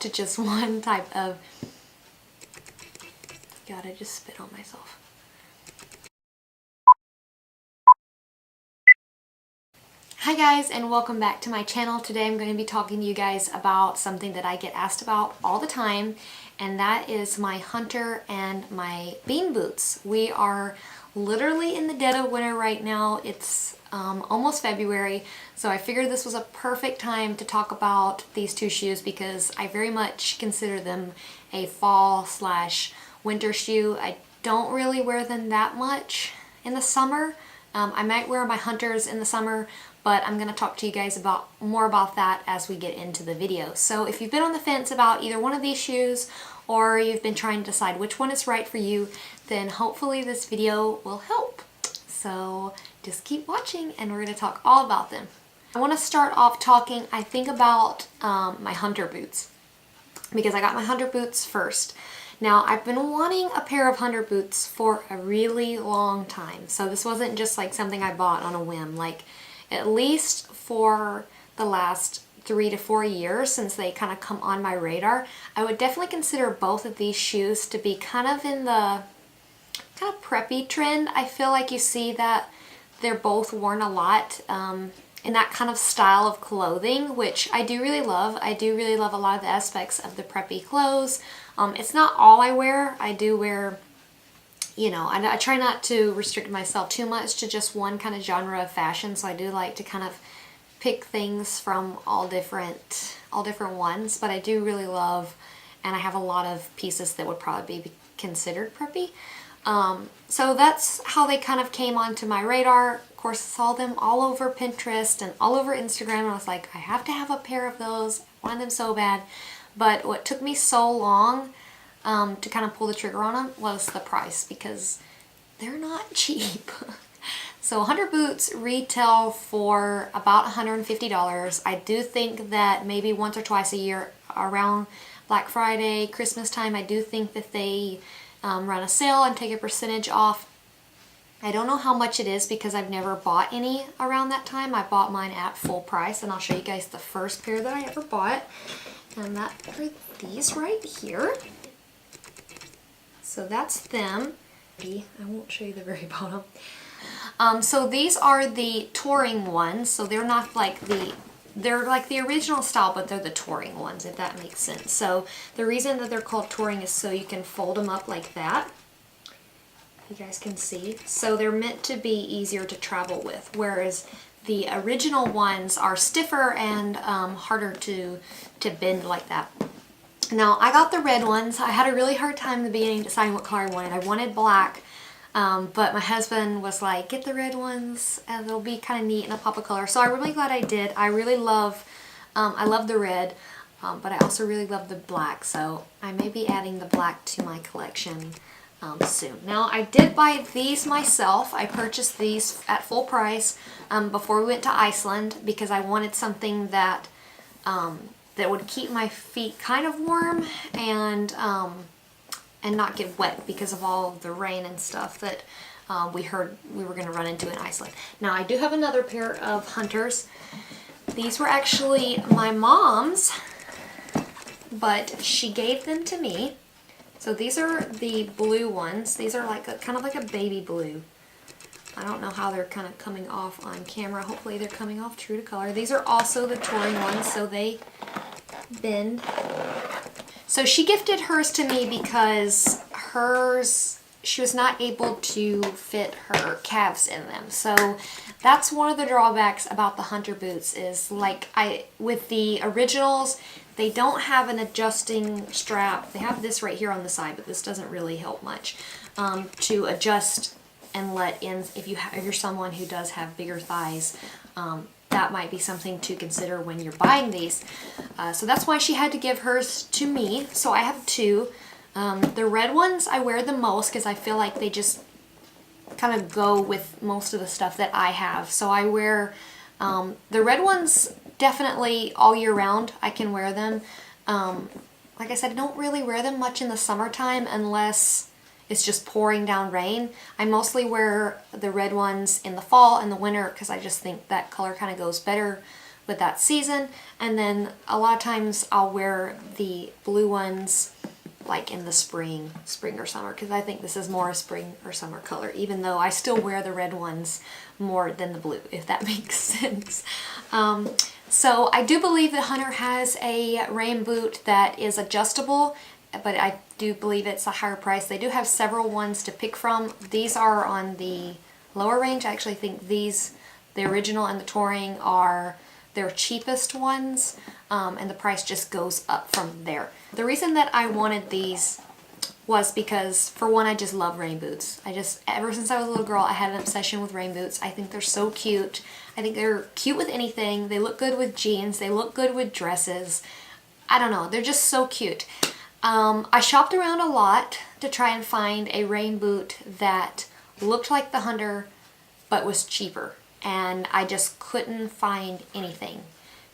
to just one type of... God, I just spit on myself. Hi guys, and welcome back to my channel. Today I'm going to be talking to you guys about something that I get asked about all the time, and that is my hunter and my bean boots. We are literally in the dead of winter right now. It's almost February, so I figured this was a perfect time to talk about these two shoes because I very much consider them a fall/winter shoe. I don't really wear them that much in the summer. I might wear my hunters in the summer, but I'm going to talk to you guys more about that as we get into the video. So if you've been on the fence about either one of these shoes, or you've been trying to decide which one is right for you, then hopefully this video will help. So just keep watching and we're going to talk all about them. I want to start off talking, I think, about my hunter boots, because I got my hunter boots first. Now, I've been wanting a pair of hunter boots for a really long time, so this wasn't just like something I bought on a whim. Like, at least for the last 3 to 4 years since they kind of come on my radar, I would definitely consider both of these shoes to be kind of in the kind of preppy trend. I feel like you see that they're both worn a lot in that kind of style of clothing, which I do really love. I do really love a lot of the aspects of the preppy clothes. It's not all I wear. I do wear, you know, I try not to restrict myself too much to just one kind of genre of fashion, so I do like to kind of pick things from all different ones, but I do really love, and I have a lot of pieces that would probably be considered preppy. So that's how they kind of came onto my radar. Of course, I saw them all over Pinterest and all over Instagram, and I was like, I have to have a pair of those. I wanted them so bad. But what took me so long to kind of pull the trigger on them was the price, because they're not cheap. So hunter boots retail for about $150. I do think that maybe once or twice a year around Black Friday, Christmas time, I do think that they run a sale and take a percentage off. I don't know how much it is because I've never bought any around that time. I bought mine at full price, and I'll show you guys the first pair that I ever bought. And that are these right here. So that's them. I won't show you the very bottom. So these are the touring ones. So they're not like they're like the original style, but they're the touring ones, if that makes sense. So the reason that they're called touring is so you can fold them up like that. You guys can see. So they're meant to be easier to travel with, whereas the original ones are stiffer and harder to bend like that. Now, I got the red ones. I had a really hard time in the beginning deciding what color I wanted. I wanted black, but my husband was like, get the red ones and they'll be kind of neat in a pop of color. So I'm really glad I did. I really love, I love the red, but I also really love the black. So I may be adding the black to my collection soon. Now, I did buy these myself. I purchased these at full price before we went to Iceland because I wanted something that that would keep my feet kind of warm and not get wet because of all the rain and stuff that we heard we were going to run into in Iceland. Now, I do have another pair of hunters. These were actually my mom's, but she gave them to me. So these are the blue ones. These are like kind of like a baby blue. I don't know how they're kind of coming off on camera. Hopefully they're coming off true to color. These are also the touring ones, so they bend. So she gifted hers to me because she was not able to fit her calves in them. So that's one of the drawbacks about the hunter boots is, like, with the originals, they don't have an adjusting strap. They have this right here on the side, but this doesn't really help much to adjust and let in. If you're someone who does have bigger thighs, that might be something to consider when you're buying these. So that's why she had to give hers to me. So I have two. The red ones I wear the most because I feel like they just kind of go with most of the stuff that I have. So I wear the red ones definitely all year round. I can wear them. Like I said, I don't really wear them much in the summertime unless it's just pouring down rain. I mostly wear the red ones in the fall and the winter because I just think that color kind of goes better with that season. And then a lot of times I'll wear the blue ones like in the spring or summer, because I think this is more a spring or summer color, even though I still wear the red ones more than the blue, if that makes sense. So I do believe that Hunter has a rain boot that is adjustable, but I do believe it's a higher price. They do have several ones to pick from. These are on the lower range. I actually think these, the original and the touring, are their cheapest ones, and the price just goes up from there. The reason that I wanted these was because, for one, I just love rain boots. Ever since I was a little girl, I had an obsession with rain boots. I think they're so cute. I think they're cute with anything. They look good with jeans. They look good with dresses. I don't know. They're just so cute. I shopped around a lot to try and find a rain boot that looked like the Hunter but was cheaper. And I just couldn't find anything,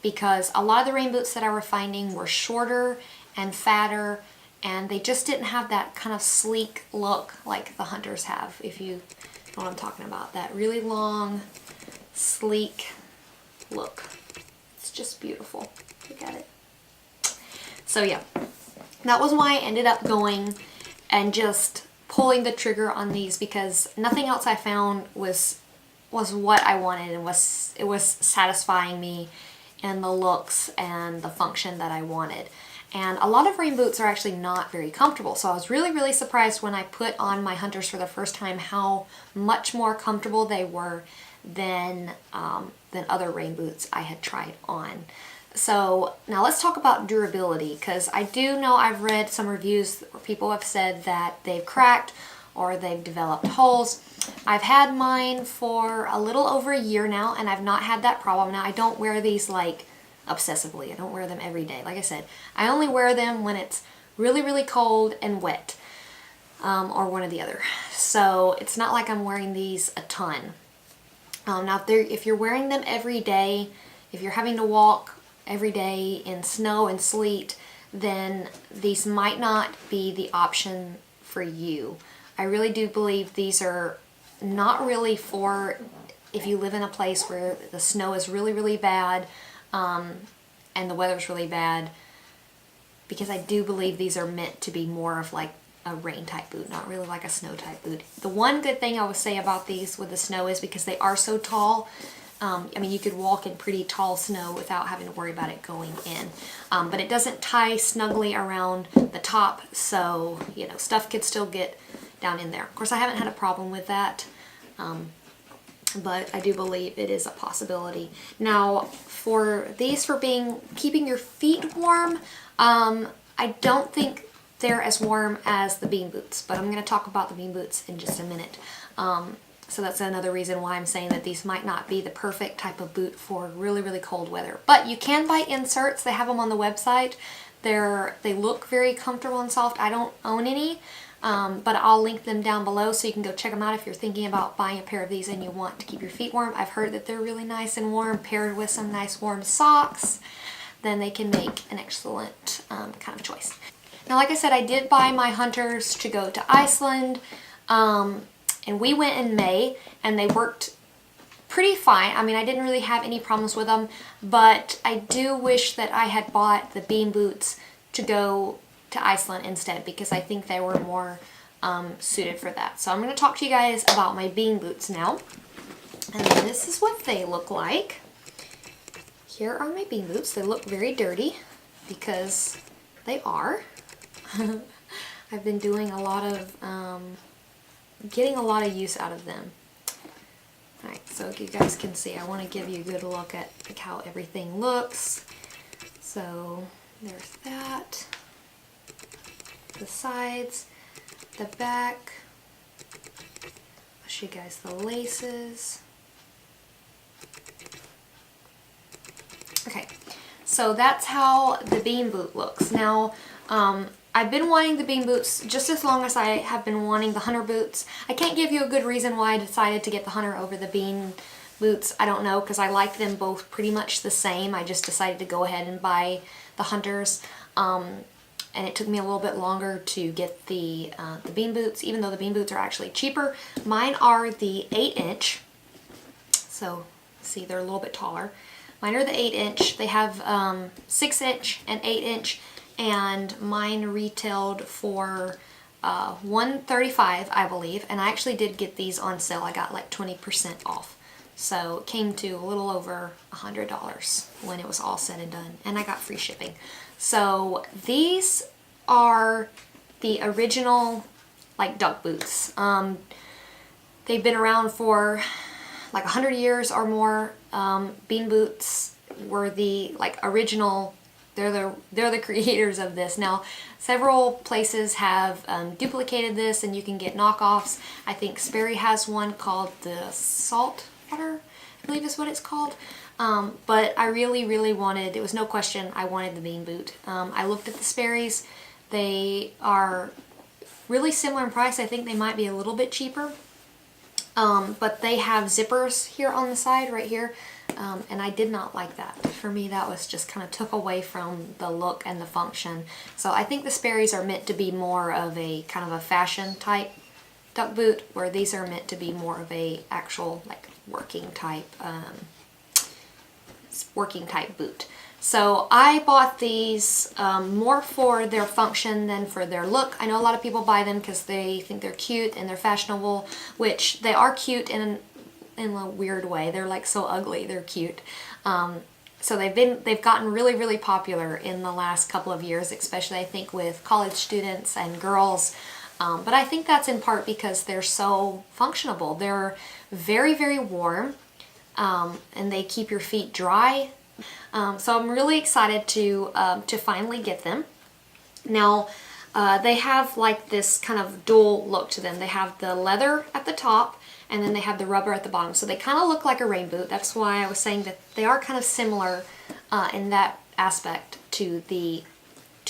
because a lot of the rain boots that I were finding were shorter and fatter, and they just didn't have that kind of sleek look like the Hunters have, if you know what I'm talking about. That really long, sleek look. It's just beautiful. Look at it. So yeah, that was why I ended up going and just pulling the trigger on these, because nothing else I found was what I wanted, and it was satisfying me in the looks and the function that I wanted. And a lot of rain boots are actually not very comfortable, so I was really surprised when I put on my Hunters for the first time how much more comfortable they were than other rain boots I had tried on. So now let's talk about durability, because I do know I've read some reviews where people have said that they've cracked or they've developed holes. I've had mine for a little over a year now, and I've not had that problem. Now, I don't wear these like obsessively. I don't wear them every day. Like I said, I only wear them when it's really cold and wet, or one or the other. So it's not like I'm wearing these a ton. Now, if you're wearing them every day, if you're having to walk every day in snow and sleet, then these might not be the option for you. I really do believe these are not really for if you live in a place where the snow is really bad, and the weather's really bad, because I do believe these are meant to be more of like a rain type boot, not really like a snow type boot. The one good thing I would say about these with the snow is because they are so tall, I mean, you could walk in pretty tall snow without having to worry about it going in. But it doesn't tie snugly around the top, so, you know, stuff could still get down in there. Of course, I haven't had a problem with that, but I do believe it is a possibility. Now, for these, for keeping your feet warm, I don't think they're as warm as the bean boots, but I'm going to talk about the bean boots in just a minute. So that's another reason why I'm saying that these might not be the perfect type of boot for really cold weather. But you can buy inserts. They have them on the website. They look very comfortable and soft. I don't own any, but I'll link them down below so you can go check them out if you're thinking about buying a pair of these and you want to keep your feet warm. I've heard that they're really nice and warm, paired with some nice warm socks. Then they can make an excellent kind of choice. Now, like I said, I did buy my Hunters to go to Iceland, and we went in May, and they worked pretty fine. I mean, I didn't really have any problems with them, but I do wish that I had bought the bean boots to go to Iceland instead, because I think they were more suited for that. So I'm going to talk to you guys about my bean boots now, and this is what they look like. Here are my bean boots. They look very dirty, because they are. I've been doing a lot of, getting a lot of use out of them. Alright, so you guys can see, I want to give you a good look at like how everything looks. So there's that, the sides, the back. I'll show you guys the laces. Okay, so that's how the bean boot looks. Now, I've been wanting the bean boots just as long as I have been wanting the Hunter boots. I can't give you a good reason why I decided to get the Hunter over the bean boots. I don't know, because I like them both pretty much the same. I just decided to go ahead and buy the Hunters. And it took me a little bit longer to get the bean boots, even though the bean boots are actually cheaper. Mine are the 8-inch, so see, they're a little bit taller. Mine are the 8-inch. They have 6-inch and 8-inch, and mine retailed for $135, I believe, and I actually did get these on sale. I got like 20% off. So it came to a little over $100 when it was all said and done, and I got free shipping. So these are the original like duck boots. They've been around for like 100 years or more. Bean boots were the like original. They're the creators of this. Now, several places have duplicated this, and you can get knockoffs. I think Sperry has one called the Salt Water, I believe is what it's called. But I really wanted, it was no question, I wanted the bean boot. I looked at the Sperry's. They are really similar in price. I think they might be a little bit cheaper. But they have zippers here on the side, right here. And I did not like that. For me, that was just kind of took away from the look and the function. So I think the Sperry's are meant to be more of a kind of a fashion type duck boot, where these are meant to be more of a actual like working type boot. So I bought these more for their function than for their look. I know a lot of people buy them because they think they're cute and they're fashionable, which they are cute in a weird way. They're like so ugly, they're cute. So they've gotten really popular in the last couple of years, especially I think with college students and girls. But I think that's in part because they're so functional. They're very warm, and they keep your feet dry. So I'm really excited to finally get them. Now, they have like this kind of dual look to them. They have the leather at the top, and then they have the rubber at the bottom. So they kind of look like a rain boot. That's why I was saying that they are kind of similar in that aspect to the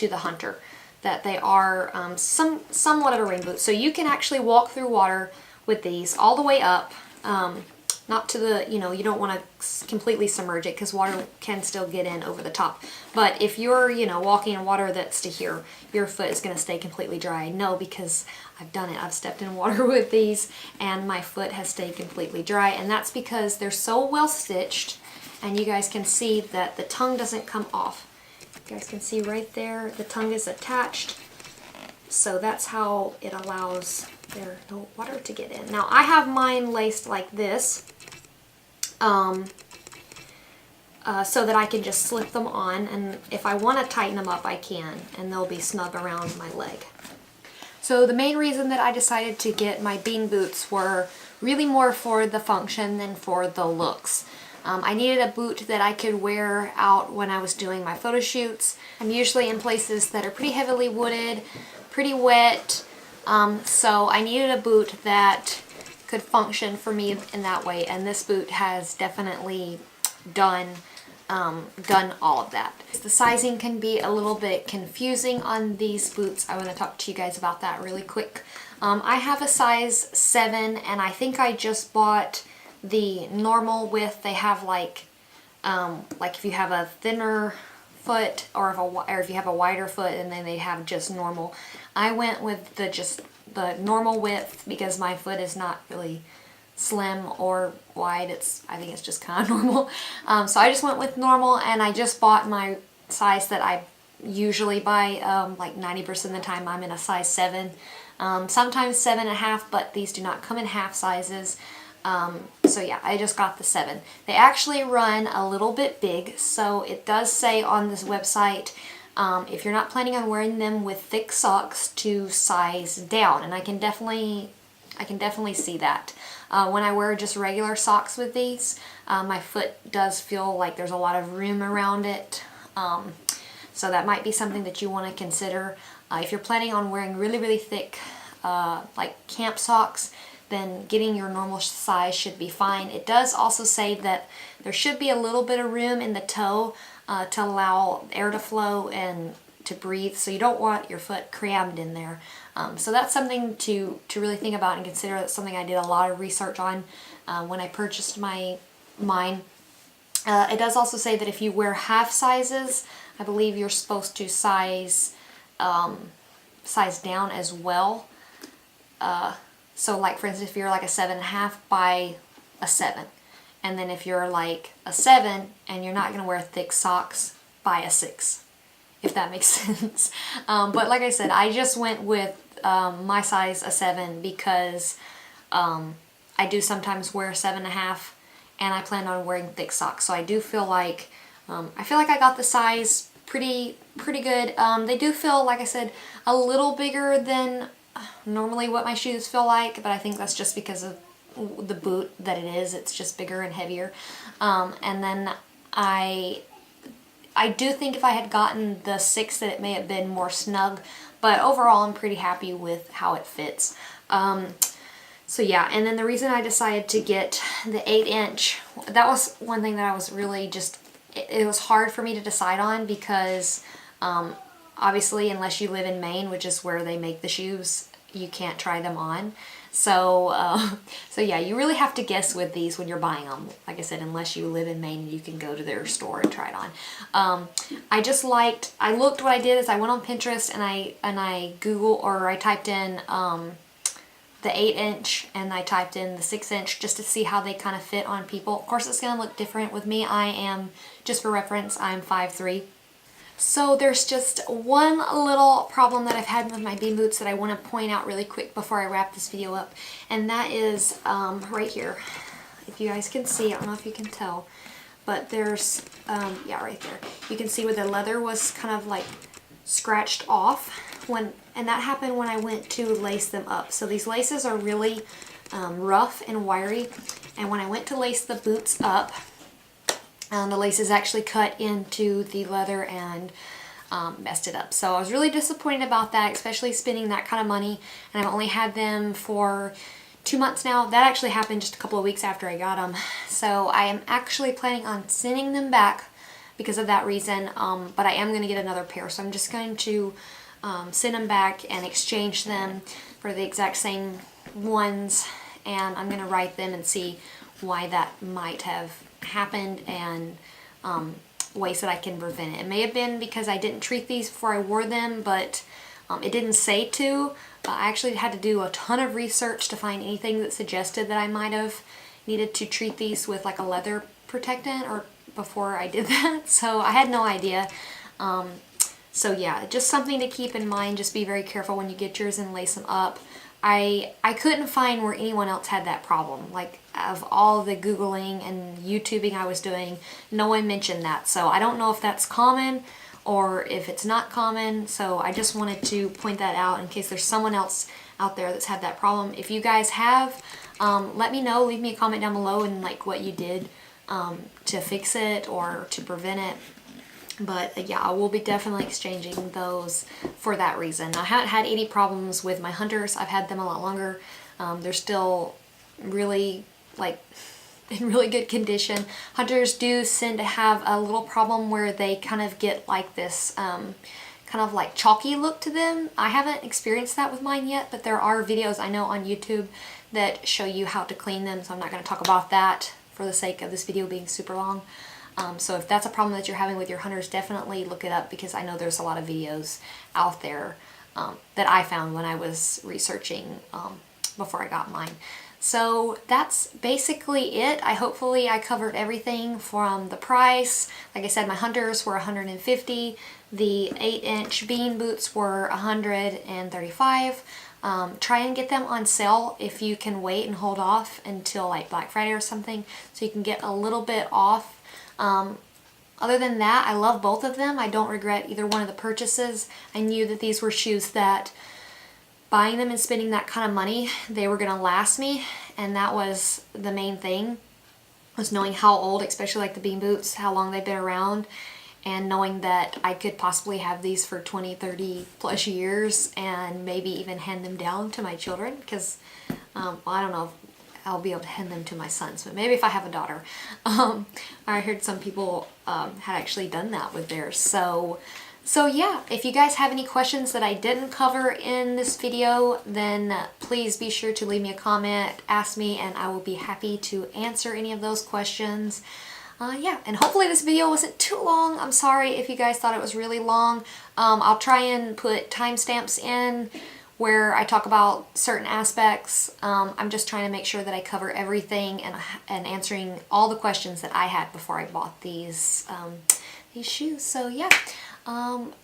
Hunter. That they are somewhat of a rain boot. So you can actually walk through water with these all the way up. Not to the, you don't want to completely submerge it because water can still get in over the top. But if you're, walking in water that's to here, your foot is going to stay completely dry. I know because I've done it. I've stepped in water with these and my foot has stayed completely dry. And that's because they're so well stitched, and you guys can see that the tongue doesn't come off. You guys can see right there, the tongue is attached. So that's how it allows there no water to get in. Now I have mine laced like this. So that I can just slip them on, and if I want to tighten them up I can, and they'll be snug around my leg. So the main reason that I decided to get my bean boots were really more for the function than for the looks. I needed a boot that I could wear out when I was doing my photo shoots. I'm usually in places that are pretty heavily wooded, pretty wet, so I needed a boot that could function for me in that way, and this boot has definitely done all of that. The sizing can be a little bit confusing on these boots. I want to talk to you guys about that really quick. I have a size 7, and I think I just bought the normal width. They have like if you have a thinner foot, or if you have a wider foot, and then they have just normal. I went with the normal width because my foot is not really slim or wide. I think it's just kind of normal. So I just went with normal, and I just bought my size that I usually buy. Like 90% of the time I'm in a size 7. Sometimes 7.5, but these do not come in half sizes. So yeah, I just got the 7. They actually run a little bit big, so it does say on this website, if you're not planning on wearing them with thick socks, to size down, and I can definitely see that. When I wear just regular socks with these, my foot does feel like there's a lot of room around it. So that might be something that you want to consider. If you're planning on wearing really thick like camp socks, then getting your normal size should be fine. It does also say that there should be a little bit of room in the toe to allow air to flow and to breathe, so you don't want your foot crammed in there. So that's something to really think about and consider. That's something I did a lot of research on when I purchased mine. It does also say that if you wear half sizes, I believe you're supposed to size down as well. So like for instance, if you're like a 7.5, buy a 7. And then if you're like a 7 and you're not going to wear thick socks, buy a 6, if that makes sense. But like I said, I just went with my size, a 7, because I do sometimes wear 7.5, and I plan on wearing thick socks. So I do feel like I got the size pretty good. They do feel, like I said, a little bigger than normally what my shoes feel like, but I think that's just because of the boot that it is. It's just bigger and heavier. And then I do think if I had gotten the 6 that it may have been more snug, but overall I'm pretty happy with how it fits. So yeah, and then the reason I decided to get the 8-inch, that was one thing that I was really just, it was hard for me to decide on because obviously unless you live in Maine, which is where they make the shoes, you can't try them on. So yeah, you really have to guess with these when you're buying them. Like I said, unless you live in Maine, you can go to their store and try it on. I looked, what I did is I went on Pinterest and I typed in the 8-inch and I typed in the 6-inch just to see how they kind of fit on people. Of course, it's going to look different with me. Just for reference, I'm 5'3". So there's just one little problem that I've had with my bean boots that I want to point out really quick before I wrap this video up. And that is right here. If you guys can see, I don't know if you can tell, but there's, yeah, right there. You can see where the leather was kind of like scratched off, and that happened when I went to lace them up. So these laces are really rough and wiry, and when I went to lace the boots up, the laces actually cut into the leather and messed it up. So I was really disappointed about that, especially spending that kind of money, and I've only had them for 2 months now. That actually happened just a couple of weeks after I got them. So I am actually planning on sending them back because of that reason, but I am going to get another pair. So I'm just going to send them back and exchange them for the exact same ones, and I'm going to write them and see why that might have happened and ways that I can prevent it. It may have been because I didn't treat these before I wore them, but it didn't say to. I actually had to do a ton of research to find anything that suggested that I might have needed to treat these with like a leather protectant or before I did that. So I had no idea. So yeah, just something to keep in mind. Just be very careful when you get yours and lace them up. I couldn't find where anyone else had that problem. Like, of all the Googling and YouTubing I was doing, no one mentioned that. So I don't know if that's common or if it's not common. So I just wanted to point that out in case there's someone else out there that's had that problem. If you guys have, let me know. Leave me a comment down below and like what you did to fix it or to prevent it. But yeah, I will be definitely exchanging those for that reason. I haven't had any problems with my hunters. I've had them a lot longer. They're still really like in really good condition. Hunters do tend to have a little problem where they kind of get like this kind of like chalky look to them. I haven't experienced that with mine yet, but there are videos I know on YouTube that show you how to clean them, so I'm not going to talk about that for the sake of this video being super long. So if that's a problem that you're having with your hunters, definitely look it up, because I know there's a lot of videos out there that I found when I was researching before I got mine. So that's basically it. Hopefully I covered everything from the price. Like I said, my hunters were $150. The 8-inch bean boots were $135. Try and get them on sale if you can wait and hold off until like Black Friday or something, so you can get a little bit off. Other than that, I love both of them. I don't regret either one of the purchases. I knew that these were shoes that buying them and spending that kind of money, they were going to last me, and that was the main thing, was knowing how old, especially like the bean boots, how long they've been around, and knowing that I could possibly have these for 20, 30 plus years and maybe even hand them down to my children, because well, I don't know if I'll be able to hand them to my sons, but maybe if I have a daughter. I heard some people had actually done that with theirs. So yeah, if you guys have any questions that I didn't cover in this video, then please be sure to leave me a comment, ask me, and I will be happy to answer any of those questions. Yeah, and hopefully this video wasn't too long. I'm sorry if you guys thought it was really long. I'll try and put timestamps in where I talk about certain aspects. I'm just trying to make sure that I cover everything and answering all the questions that I had before I bought these shoes. So yeah,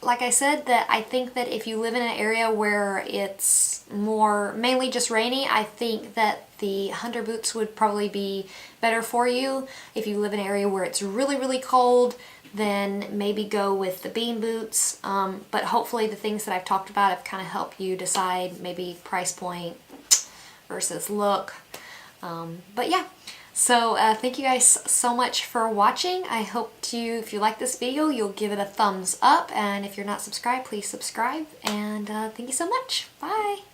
like I said, that I think that if you live in an area where it's mainly just rainy, I think that the hunter boots would probably be better for you. If you live in an area where it's really, really cold, then maybe go with the bean boots. But hopefully the things that I've talked about have kind of helped you decide maybe price point versus look. But yeah, so thank you guys so much for watching. I hope if you like this video, you'll give it a thumbs up. And if you're not subscribed, please subscribe. And thank you so much. Bye.